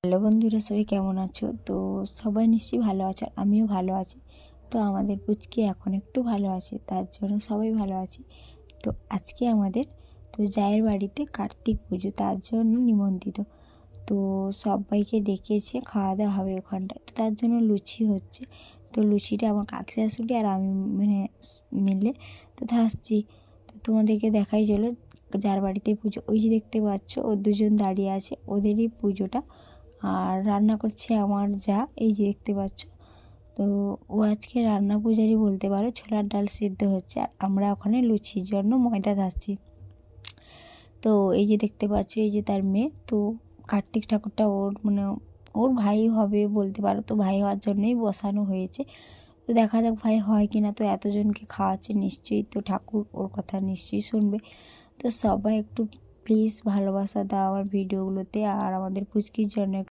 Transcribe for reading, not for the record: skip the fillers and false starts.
Hello বন্ধুরা, সবাই কেমন আছো? তো সবাই নিশ্চয়ই ভালো আছে, আর আমিও ভালো আছি। তো আমাদের পুচকি এখন একটু ভালো আছে, তার জন্য সবাই ভালো আছি। তো আজকে আমাদের জায়ের বাড়িতে কার্তিক পুজো, তার জন্য নিমন্ত্রিত। তো সবাইকে ডেকেছে, খাওয়া দাওয়া হবে ওখানটায়। তো তার জন্য লুচি হচ্ছে। তো লুচিটা আমার কাকি শাশুড়ি আর আমি মিলে তো থাকছি। তো তোমাদেরকে দেখাই চলো যার বাড়িতে পুজো। ওই যে দেখতে পাচ্ছ ও দুজন দাঁড়িয়ে আছে, ওদেরই পুজোটা। আর রান্না করছে আমার যা, এই যে দেখতে পাচ্ছ। তো ও আজকে রান্না পূজারি বলতে পারো। ছোলার ডাল সিদ্ধ হচ্ছে, আর আমরা ওখানে লুচির জন্য ময়দা ধাচ্ছি। তো এই যে দেখতে পাচ্ছ, এই যে তার মেয়ে। তো কার্তিক ঠাকুরটা ওর ওর ভাই হবে বলতে পারো। তো ভাই হওয়ার জন্যই বসানো হয়েছে। তো দেখা যাক ভাই হয় কি না। তো এতজনকে খাওয়াচ্ছে, নিশ্চয়ই তো ঠাকুর ওর কথা নিশ্চয়ই শুনবে। তো সবাই একটু প্লিজ ভালোবাসা দাও আমার ভিডিওগুলোতে, আর আমাদের পুচকির জন্য